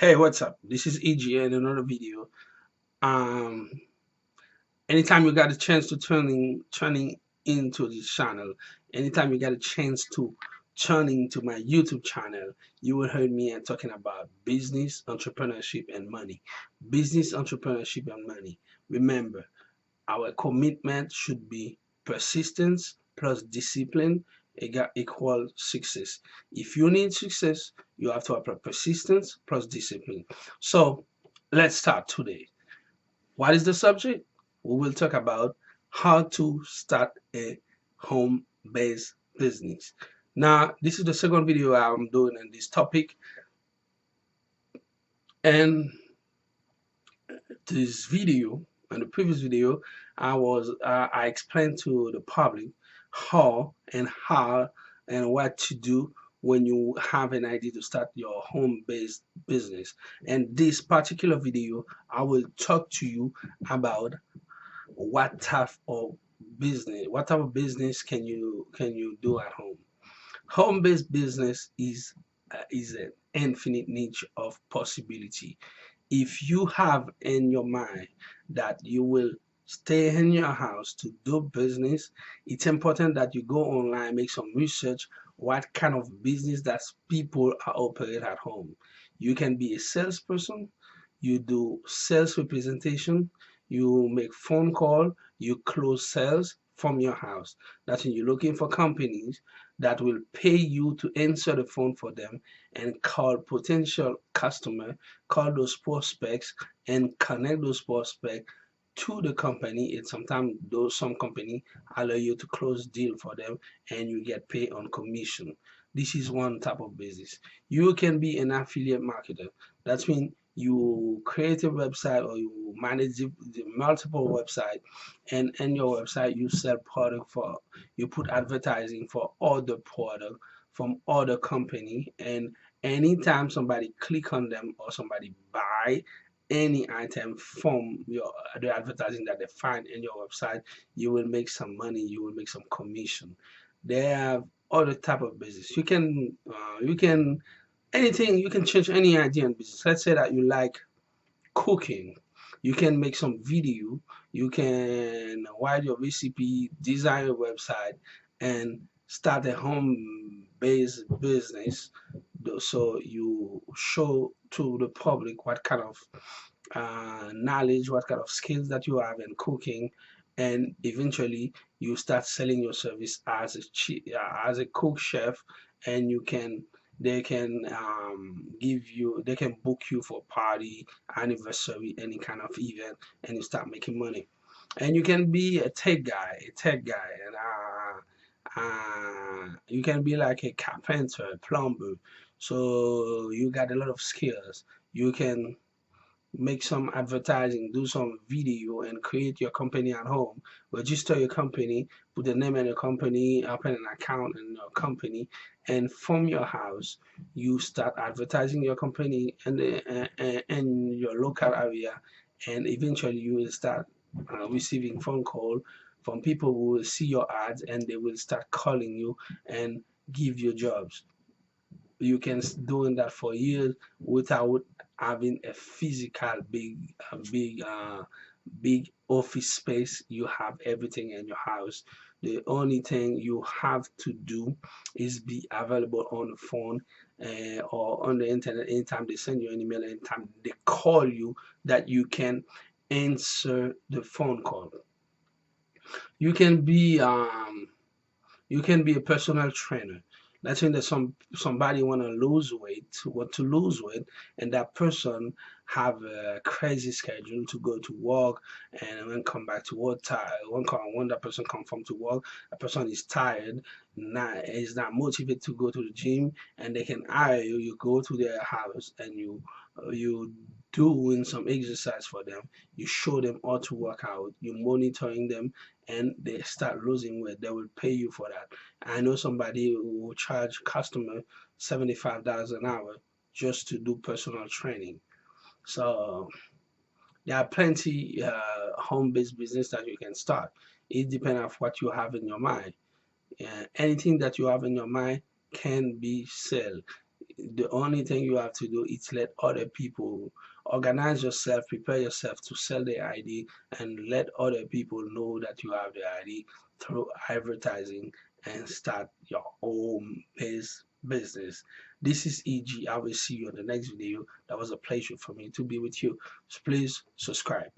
Hey, what's up? This is EG in another video. Um, Anytime you got a chance to turning into this channel, anytime you got a chance to turning to my YouTube channel, you will hear me and talking about business, entrepreneurship, and money. Business, entrepreneurship, and money. Remember, our commitment should be persistence plus discipline equal success. If you need success, you have to apply persistence plus discipline. So let's start today. What is the subject? We will talk about how to start a home-based business. Now, this is the second video I'm doing on this topic, and this video, in the previous video, I explained to the public how and what to do when you have an idea to start your home-based business. And this particular video, I will talk to you about what type of business can you do at home. Home-based business is an infinite niche of possibility. If you have in your mind that you will stay in your house to do business, it's important that you go online, make some research, what kind of business that people are operate at home. You can be a salesperson, you do sales representation, you make phone call, you close sales from your house. That's when you're looking for companies that will pay you to answer the phone for them and call potential customer, call those prospects and connect those prospects to the company. And sometimes those some company allow you to close deal for them and you get paid on commission. This is one type of business. You can be an affiliate marketer. That's when you create a website or you manage the multiple website, and in your website you sell product for, you put advertising for other product from other company, and anytime somebody click on them or somebody buy any item from your the advertising that they find in your website, you will make some money, you will make some commission. They have other type of business. You can anything, you can change any idea in business. Let's say that you like cooking, you can make some video, you can write your recipe, design a website, and start a home-based business. So you show to the public what kind of knowledge, what kind of skills that you have in cooking, and eventually you start selling your service as as a cook chef, and you can they can they can book you for party, anniversary, any kind of event, and you start making money. And you can be a tech guy, and you can be like a carpenter, a plumber. So you got a lot of skills. You can make some advertising, do some video, and create your company at home. Register your company, put the name of your company, open an account in your company, and from your house, you start advertising your company in your local area, and eventually you will start receiving phone call from people who will see your ads and they will start calling you and give you jobs. You can doing that for years without having a physical big office space. You have everything in your house. The only thing you have to do is be available on the phone or on the internet anytime they send you an email, anytime they call you, that you can answer the phone call. You can be a personal trainer. Let's say that somebody want to lose weight, and that person have a crazy schedule to go to work and then come back to work tired. When that person come from to work, a person is tired, is not motivated to go to the gym, and they can hire you. You go to their house and you doing some exercise for them. You show them how to work out. You monitoring them, and they start losing weight. They will pay you for that. I know somebody who will charge customer $75 an hour just to do personal training. So there are plenty home-based business that you can start. It depends on what you have in your mind. Anything that you have in your mind can be sold. The only thing you have to do is let other people organize yourself, prepare yourself to sell the ID, and let other people know that you have the ID through advertising and start your own business. This is EG. I will see you on the next video. That was a pleasure for me to be with you. So please subscribe.